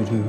Welcome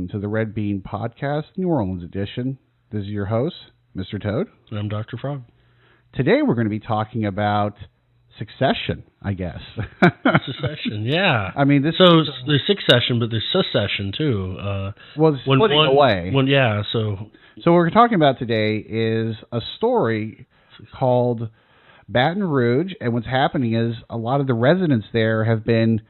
to the Red Bean Podcast, New Orleans edition. This is your host, Mr. Toad. And I'm Dr. Frog. Today we're going to be talking about succession, I guess. Succession, yeah. I mean, there's succession, but there's secession too. Well, splitting away. So what we're talking about today is a story called Baton Rouge, and what's happening is a lot of the residents there have been,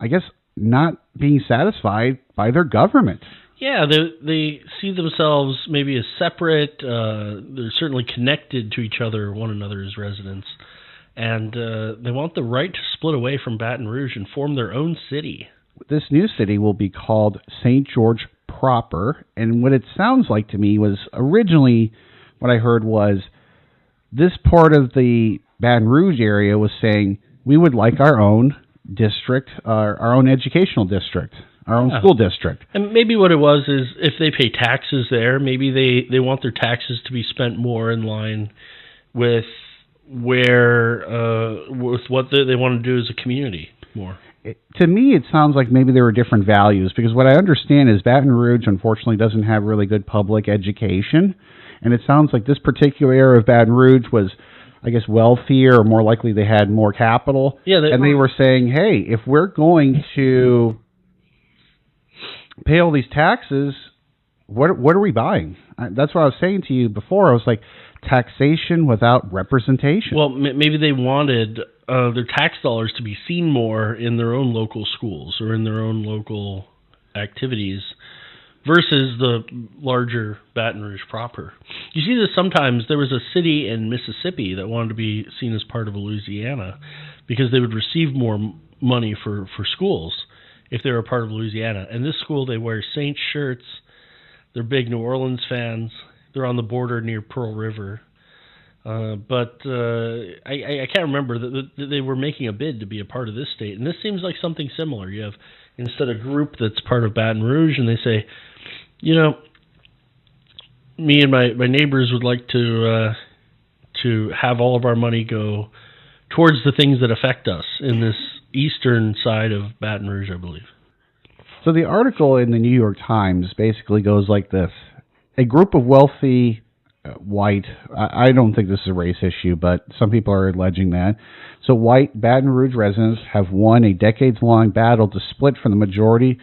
I guess, not being satisfied by their government. Yeah, they see themselves maybe as separate. They're certainly connected to each other, one another as residents. And they want the right to split away from Baton Rouge and form their own city. This new city will be called St. George proper. And what it sounds like to me was originally what I heard was this part of the Baton Rouge area was saying we would like our own district, our own educational district, our own school district. And maybe what it was is if they pay taxes there, maybe they want their taxes to be spent more in line with with what they want to do as a community more. To me, it sounds like maybe there were different values, because what I understand is Baton Rouge, unfortunately, doesn't have really good public education, and it sounds like this particular area of Baton Rouge was, I guess, wealthier, or more likely they had more capital. Yeah, they were saying, hey, if we're going to pay all these taxes, what are we buying? That's what I was saying to you before. I was like, taxation without representation. Well, maybe they wanted their tax dollars to be seen more in their own local schools or in their own local activities versus the larger Baton Rouge proper. You see this sometimes. There was a city in Mississippi that wanted to be seen as part of Louisiana because they would receive more money for schools if they were a part of Louisiana. And this school, they wear Saints shirts. They're big New Orleans fans. They're on the border near Pearl River. But I can't remember that they were making a bid to be a part of this state. And this seems like something similar. You have, instead, a group that's part of Baton Rouge, and they say, you know, me and my neighbors would like to have all of our money go towards the things that affect us in this eastern side of Baton Rouge, I believe. So the article in the New York Times basically goes like this. A group of wealthy white, I don't think this is a race issue, but some people are alleging that. So white Baton Rouge residents have won a decades-long battle to split from the majority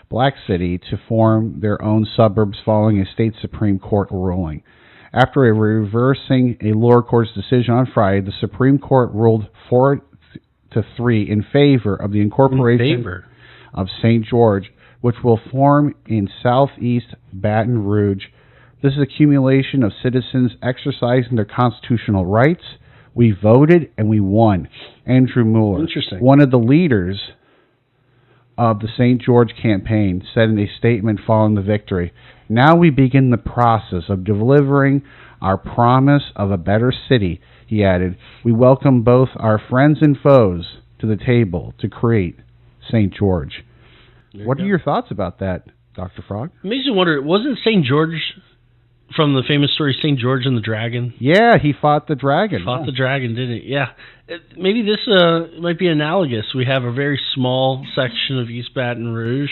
black city to form their own suburbs following a state Supreme Court ruling. After reversing a lower court's decision on Friday, the Supreme Court ruled 4-3 in favor of the incorporation of St. George, which will form in southeast Baton Rouge. This is an accumulation of citizens exercising their constitutional rights. We voted and we won. Andrew Mueller, one of the leaders of the St. George campaign, said in a statement following the victory, "Now we begin the process of delivering our promise of a better city," he added. "We welcome both our friends and foes to the table to create St. George." What are your thoughts about that, Dr. Frog? It makes me wonder, wasn't St. George from the famous story St. George and the Dragon? Yeah, he fought the dragon. The dragon, didn't he? Yeah. Maybe this might be analogous. We have a very small section of East Baton Rouge,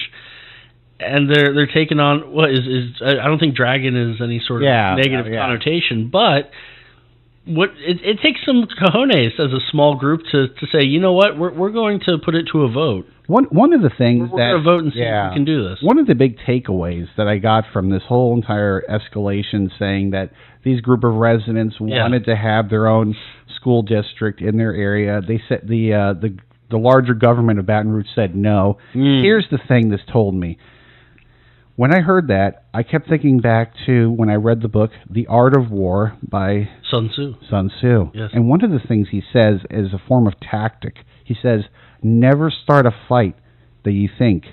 and they're taking on what is I don't think dragon is any sort of negative connotation, but it takes some cojones as a small group to say, you know what, we're going to put it to a vote. One of the things we're going to vote and see if we can do this. One of the big takeaways that I got from this whole entire escalation, saying that these group of residents wanted to have their own school district in their area, they said the larger government of Baton Rouge said no. Here's the thing this told me. When I heard that, I kept thinking back to when I read the book The Art of War by Sun Tzu. Yes. And one of the things he says is a form of tactic. He says, never start a fight that you think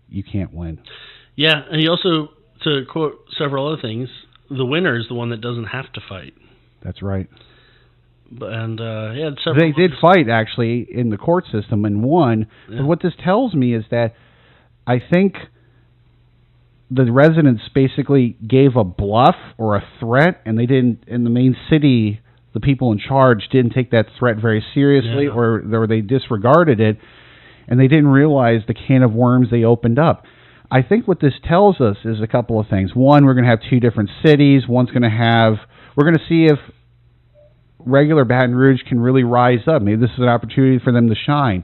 you can't win. Yeah, and he also, to quote several other things, the winner is the one that doesn't have to fight. That's right. And he had several. They did fight, actually, in the court system and won. Yeah. But what this tells me is that I think the residents basically gave a bluff or a threat, and they didn't, in the main city, the people in charge didn't take that threat very seriously, or they disregarded it, and they didn't realize the can of worms they opened up. I think what this tells us is a couple of things. One, we're going to have two different cities. We're going to see if regular Baton Rouge can really rise up. Maybe this is an opportunity for them to shine.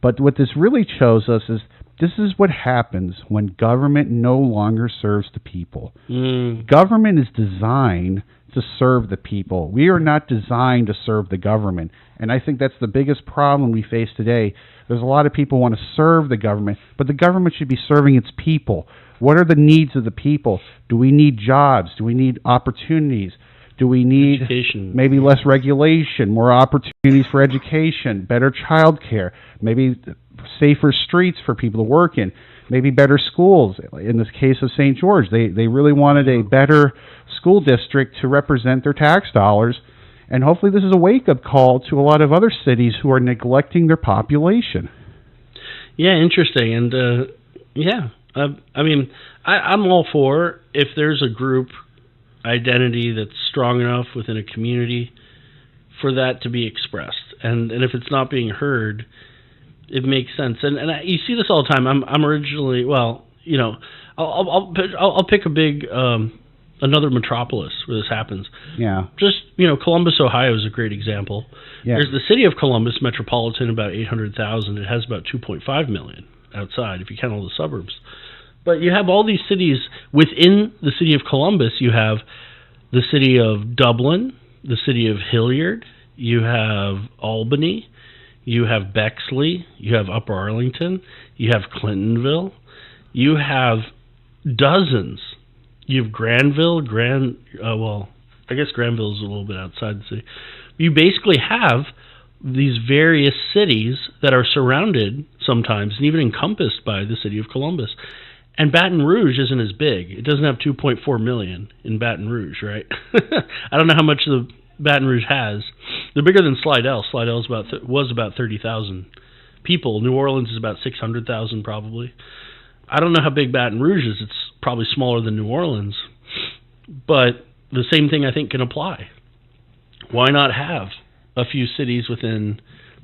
But what this really shows us is this is what happens when government no longer serves the people. Government is designed to serve the people. We are not designed to serve the government. And I think that's the biggest problem we face today. There's a lot of people who want to serve the government, but the government should be serving its people. What are the needs of the people? Do we need jobs? Do we need opportunities? Do we need education? Maybe less regulation, more opportunities for education, better child care, maybe safer streets for people to work in, maybe better schools. In this case of St. George, they really wanted a better school district to represent their tax dollars. And hopefully this is a wake-up call to a lot of other cities who are neglecting their population. Yeah, interesting. And, I mean, I'm all for if there's a group identity that's strong enough within a community for that to be expressed. And if it's not being heard, it makes sense. And you see this all the time. I'm originally, well, you know, I'll pick a big... another metropolis where this happens. Yeah. Just, you know, Columbus, Ohio is a great example. Yeah. There's the city of Columbus, Metropolitan, about 800,000. It has about 2.5 million outside, if you count all the suburbs. But you have all these cities within the city of Columbus. You have the city of Dublin, the city of Hilliard, you have Albany, you have Bexley, you have Upper Arlington, you have Clintonville, you have dozens. You have Granville, I guess Granville is a little bit outside the city. You basically have these various cities that are surrounded sometimes and even encompassed by the city of Columbus. And Baton Rouge isn't as big. It doesn't have 2.4 million in Baton Rouge, right? I don't know how much the Baton Rouge has. They're bigger than Slidell. Slidell was about 30,000 people. New Orleans is about 600,000 probably. I don't know how big Baton Rouge is. It's probably smaller than New Orleans. But the same thing I think can apply. Why not have a few cities within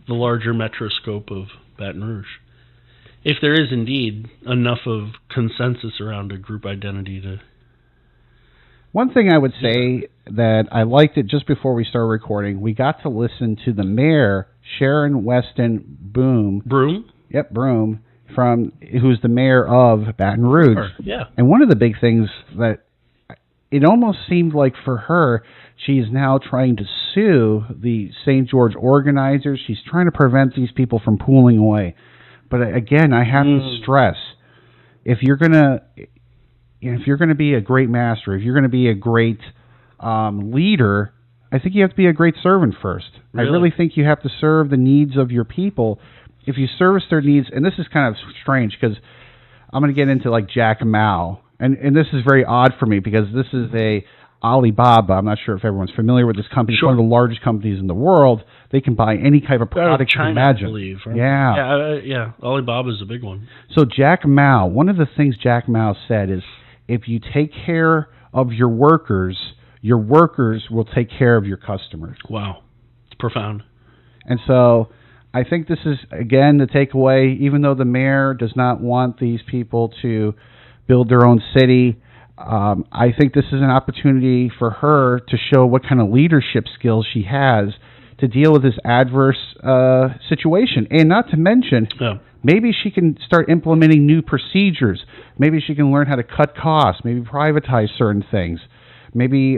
the larger metro scope of Baton Rouge? If there is indeed enough of consensus around a group identity to... One thing I would say that I liked it just before we started recording, we got to listen to the mayor, Sharon Weston Broome. Yep, Broome. Who's the mayor of Baton Rouge. Sure, yeah. And one of the big things that it almost seemed like for her, she is now trying to sue the St. George organizers. She's trying to prevent these people from pulling away. But again, I have to stress, if you're gonna be a great master, if you're gonna be a great leader, I think you have to be a great servant first. Really? I really think you have to serve the needs of your people. If you service their needs, and this is kind of strange because I'm going to get into like Jack Ma, and this is very odd for me because this is a Alibaba. I'm not sure if everyone's familiar with this company. Sure. It's one of the largest companies in the world. They can buy any type of product you can imagine. I believe. Right? Yeah. Yeah. Alibaba is a big one. So Jack Ma, one of the things Jack Ma said is, if you take care of your workers will take care of your customers. Wow. It's profound. And so I think this is, again, the takeaway. Even though the mayor does not want these people to build their own city, I think this is an opportunity for her to show what kind of leadership skills she has to deal with this adverse situation. And not to mention, maybe she can start implementing new procedures. Maybe she can learn how to cut costs, maybe privatize certain things, maybe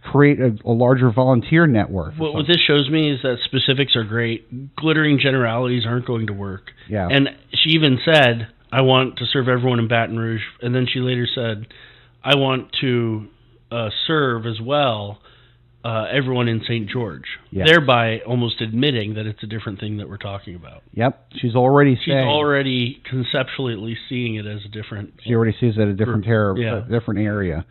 create a larger volunteer network. What this shows me is that specifics are great. Glittering generalities aren't going to work. Yeah. And she even said, I want to serve everyone in Baton Rouge. And then she later said, I want to serve as well everyone in St. George, thereby almost admitting that it's a different thing that we're talking about. Yep. She's already conceptually at least seeing it as a different... She already sees it as a different different area.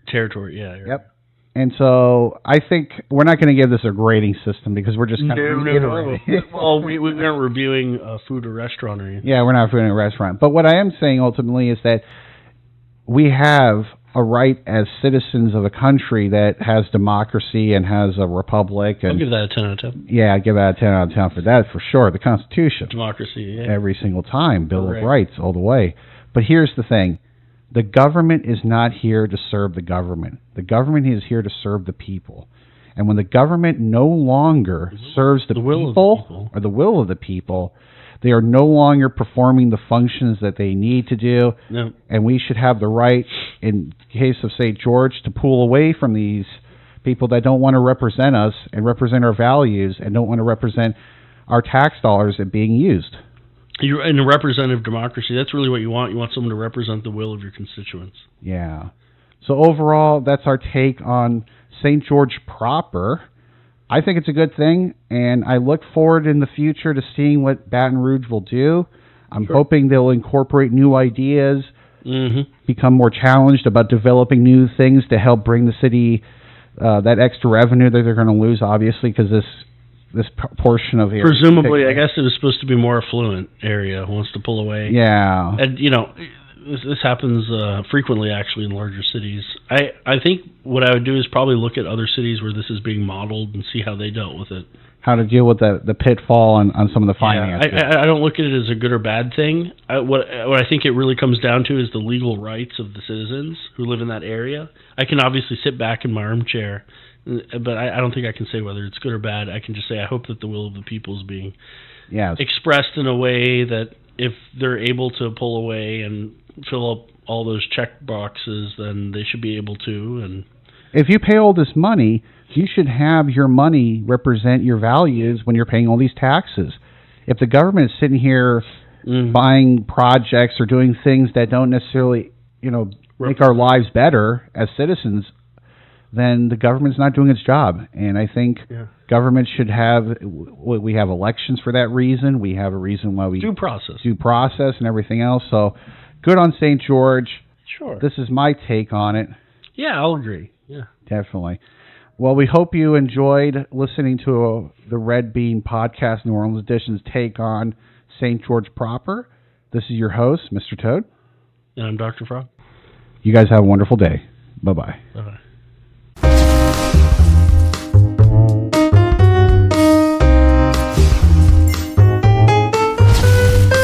Territory, yeah. Yep. And so I think we're not going to give this a grading system because we're just kind of reiterating. Well, we aren't reviewing food or restaurant or anything. Yeah, we're not reviewing a restaurant. But what I am saying ultimately is that we have a right as citizens of a country that has democracy and has a republic. And I'll give that a 10 out of 10. Yeah, I give that a 10 out of 10 for that, for sure. The Constitution. Democracy, yeah. Every single time. Bill Correct. of Rights all the way. But here's the thing. The government is not here to serve the government. The government is here to serve the people. And when the government no longer serves the people, or the will of the people, they are no longer performing the functions that they need to do. No. And we should have the right, in the case of St. George, to pull away from these people that don't want to represent us and represent our values and don't want to represent our tax dollars that being used. You're in a representative democracy. That's really what you want. You want someone to represent the will of your constituents. Yeah. So overall, that's our take on St. George proper. I think it's a good thing, and I look forward in the future to seeing what Baton Rouge will do. I'm hoping they'll incorporate new ideas, become more challenged about developing new things to help bring the city that extra revenue that they're going to lose, obviously, because this portion of here. Presumably, I guess it was supposed to be more affluent area, wants to pull away. Yeah. And, this happens frequently, actually, in larger cities. I think what I would do is probably look at other cities where this is being modeled and see how they dealt with it. How to deal with the pitfall on some of the finances. Yeah, I don't look at it as a good or bad thing. What I think it really comes down to is the legal rights of the citizens who live in that area. I can obviously sit back in my armchair, but I don't think I can say whether it's good or bad. I can just say I hope that the will of the people is being expressed in a way that if they're able to pull away and fill up all those check boxes, then they should be able to. And if you pay all this money, you should have your money represent your values when you're paying all these taxes. If the government is sitting here buying projects or doing things that don't necessarily, make our lives better as citizens, then the government's not doing its job. And I think government should we have elections for that reason. We have a reason why we due process and everything else. So good on St. George. Sure. This is my take on it. Yeah, I'll agree. Yeah. Definitely. Well, we hope you enjoyed listening to the Red Bean Podcast, New Orleans Edition's take on St. George proper. This is your host, Mr. Toad. And I'm Dr. Frog. You guys have a wonderful day. Bye-bye. Bye-bye.